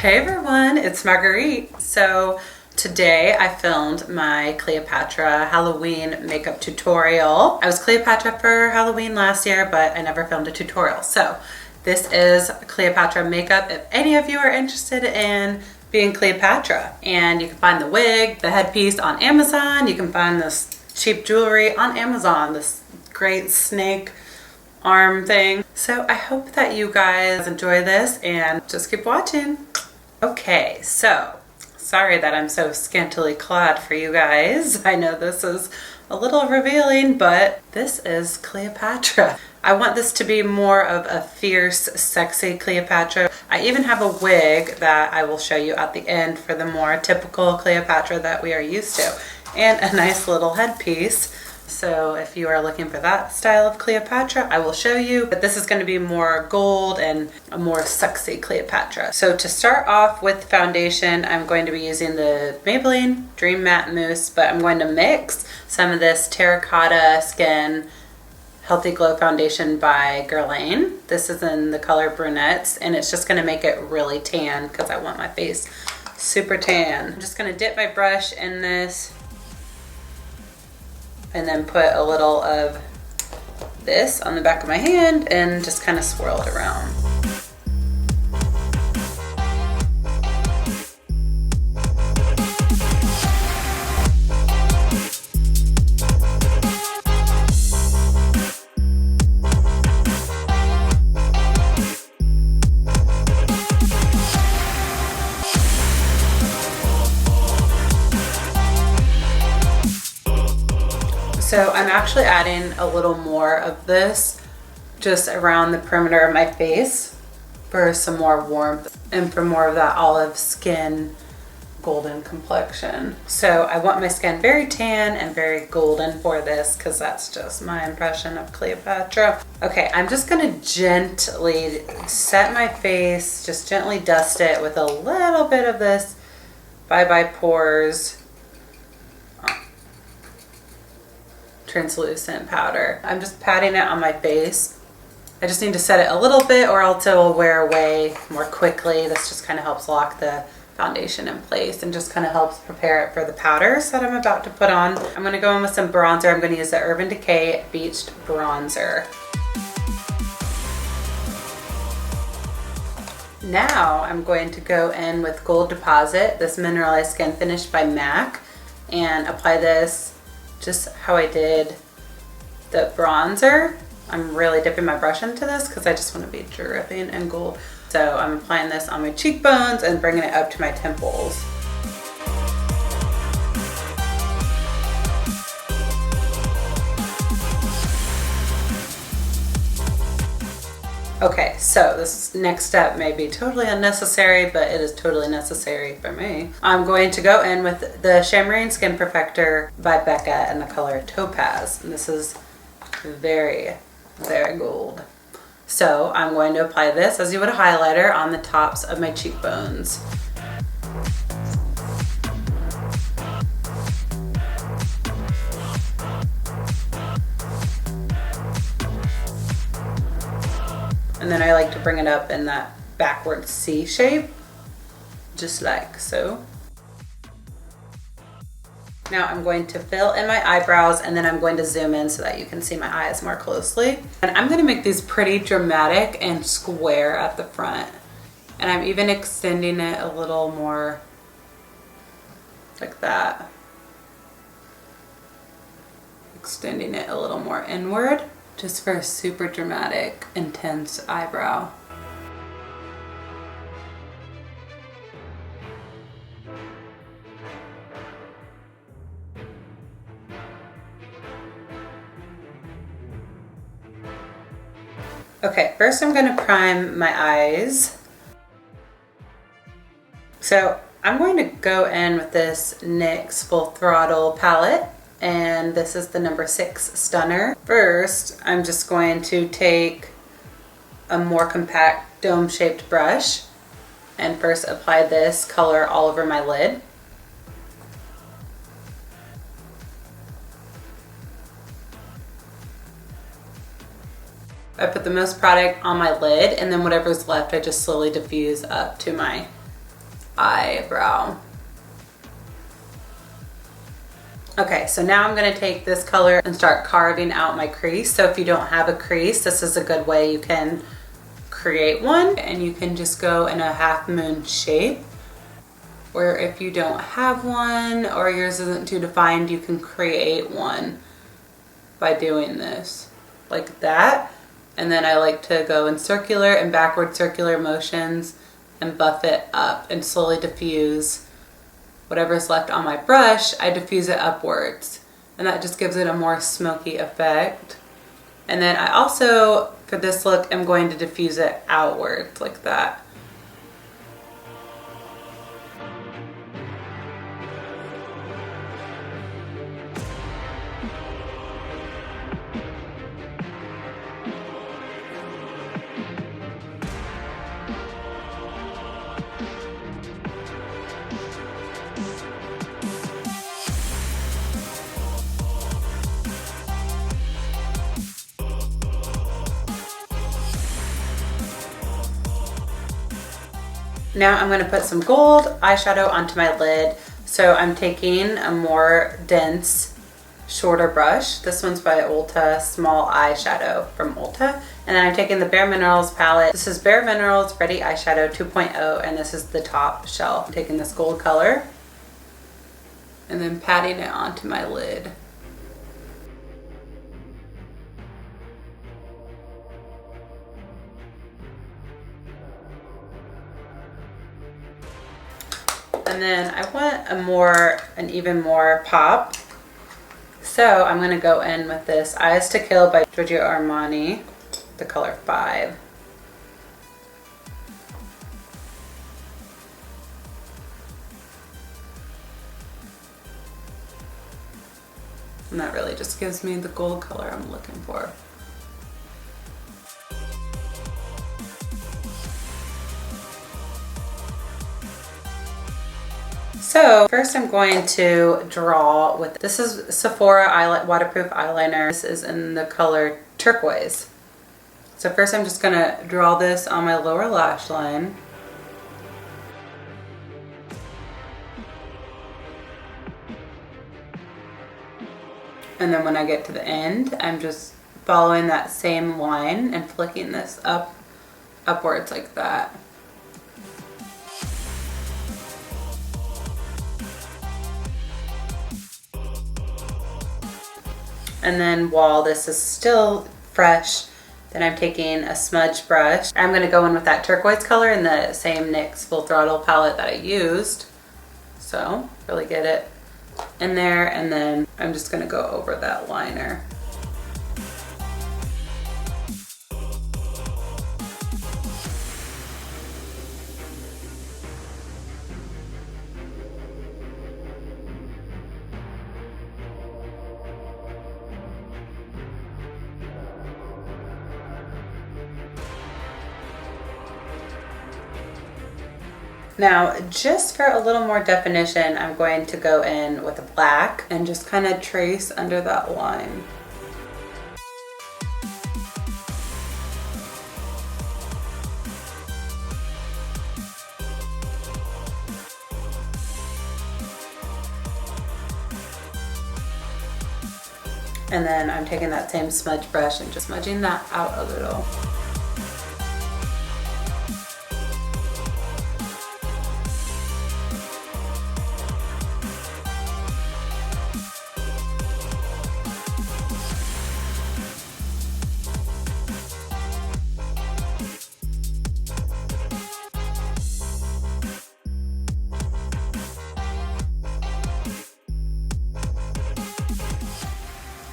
Hey everyone, it's Marguerite. So today I filmed my Cleopatra Halloween makeup tutorial. I was Cleopatra for Halloween last year, but I never filmed a tutorial. So this is Cleopatra makeup if any of you are interested in being Cleopatra. And you can find the wig, the headpiece on Amazon. You can find this cheap jewelry on Amazon, this great snake arm thing. So I hope that you guys enjoy this and just keep watching. Okay, so sorry that I'm so scantily clad for you guys. I know this is a little revealing, but this is Cleopatra. I want this to be more of a fierce, sexy Cleopatra. I even have a wig that I will show you at the end for the more typical Cleopatra that we are used to, and a nice little headpiece. So if you are looking for that style of Cleopatra, I will show you, but this is going to be more gold and a more sexy Cleopatra. So to start off with foundation, I'm going to be using the Maybelline Dream Matte Mousse, but I'm going to mix some of this Terracotta Skin Healthy Glow Foundation by Guerlain. This is in the color Brunettes, and it's just going to make it really tan because I want my face super tan. I'm just going to dip my brush in this and then put a little of this on the back of my hand and just kind of swirl it around. So I'm actually adding a little more of this just around the perimeter of my face for some more warmth and for more of that olive skin golden complexion. So I want my skin very tan and very golden for this because that's just my impression of Cleopatra. Okay, I'm just gonna gently set my face, just gently dust it with a little bit of this Bye Bye Pores translucent powder. I'm just patting it on my face. I just need to set it a little bit or else it will wear away more quickly. This just kind of helps lock the foundation in place and just kind of helps prepare it for the powders that I'm about to put on. I'm going to go in with some bronzer. I'm going to use the Urban Decay Beached Bronzer. Now I'm going to go in with Gold Deposit, this mineralized skin finish by MAC, and apply this just how I did the bronzer. I'm really dipping my brush into this because I just want to be dripping in gold. So I'm applying this on my cheekbones and bringing it up to my temples. Okay, so this next step may be totally unnecessary, but it is totally necessary for me. I'm going to go in with the Shimmery Skin Perfector by Becca in the color Topaz. And this is very, very gold. So I'm going to apply this as you would a highlighter on the tops of my cheekbones. And then I like to bring it up in that backward C shape, just like so. Now I'm going to fill in my eyebrows and then I'm going to zoom in so that you can see my eyes more closely. And I'm going to make these pretty dramatic and square at the front. And I'm even extending it a little more like that. Extending it a little more inward, just for a super dramatic, intense eyebrow. Okay, first I'm going to prime my eyes. So I'm going to go in with this NYX Full Throttle palette, and this is the number 6 Stunner. First, I'm just going to take a more compact dome-shaped brush and first apply this color all over my lid. I put the most product on my lid, and then whatever's left I just slowly diffuse up to my eyebrow. Okay, so now I'm gonna take this color and start carving out my crease. So if you don't have a crease, this is a good way you can create one, and you can just go in a half moon shape. Where if you don't have one or yours isn't too defined, you can create one by doing this, like that. And then I like to go in circular and backward circular motions and buff it up and slowly diffuse whatever's left on my brush. I diffuse it upwards, and that just gives it a more smoky effect. And then I also, for this look, am going to diffuse it outwards like that. Now I'm going to put some gold eyeshadow onto my lid. So I'm taking a more dense, shorter brush. This one's by Ulta, small eyeshadow from Ulta. And then I'm taking the BareMinerals palette. This is BareMinerals Ready Eyeshadow 2.0, and this is the top shelf. I'm taking this gold color and then patting it onto my lid. And then I want an even more pop. So I'm gonna go in with this Eyes to Kill by Giorgio Armani, the color 5. And that really just gives me the gold color I'm looking for. So first I'm going to draw with, this is Sephora waterproof eyeliner. This is in the color Turquoise. So first I'm just gonna draw this on my lower lash line. And then when I get to the end, I'm just following that same line and flicking this upwards like that. And then while this is still fresh, then I'm taking a smudge brush. I'm gonna go in with that turquoise color in the same NYX Full Throttle palette that I used. So really get it in there, and then I'm just gonna go over that liner. Now, just for a little more definition, I'm going to go in with a black and just kind of trace under that line. And then I'm taking that same smudge brush and just smudging that out a little.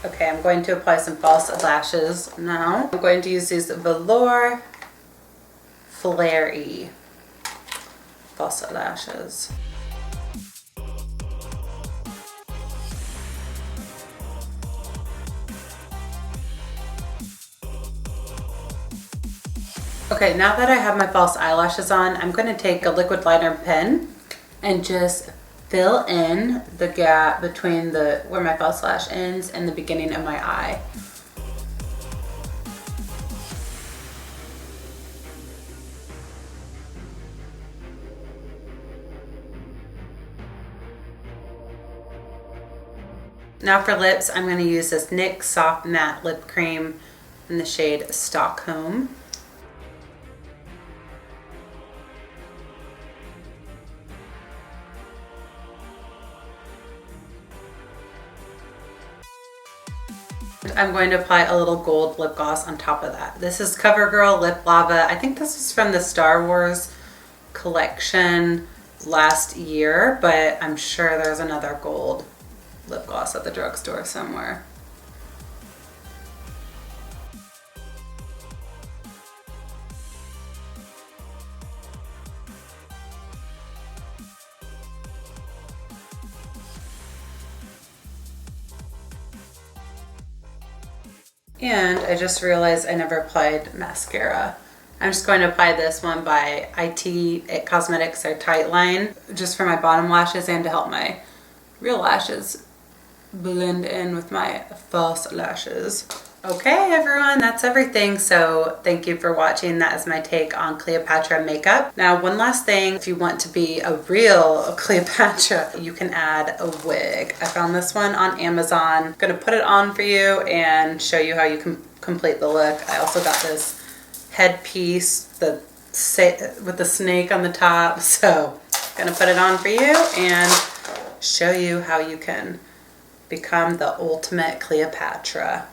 Okay, I'm going to apply some false lashes now. I'm going to use these Velour Flare-y false lashes. Okay, now that I have my false eyelashes on, I'm going to take a liquid liner pen and just fill in the gap between where my false lash ends and the beginning of my eye. Now for lips, I'm going to use this NYX Soft Matte Lip Cream in the shade Stockholm. I'm going to apply a little gold lip gloss on top of that. This is CoverGirl Lip Lava. I think this is from the Star Wars collection last year, but I'm sure there's another gold lip gloss at the drugstore somewhere. And I just realized I never applied mascara. I'm just going to apply this one by IT Cosmetics, their Tightline, just for my bottom lashes and to help my real lashes blend in with my false lashes. Okay everyone, that's everything. So thank you for watching. That is my take on Cleopatra makeup. Now one last thing, if you want to be a real Cleopatra, you can add a wig. I found this one on Amazon. I'm gonna put it on for you and show you how you can complete the look. I also got this headpiece with the snake on the top. So I'm gonna put it on for you and show you how you can become the ultimate Cleopatra.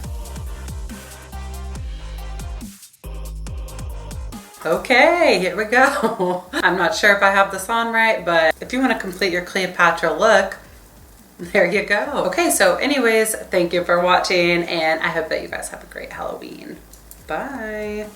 Okay, here we go. I'm not sure if I have this on right, but if you want to complete your Cleopatra look, there you go. Okay, so anyways, thank you for watching, and I hope that you guys have a great Halloween. Bye.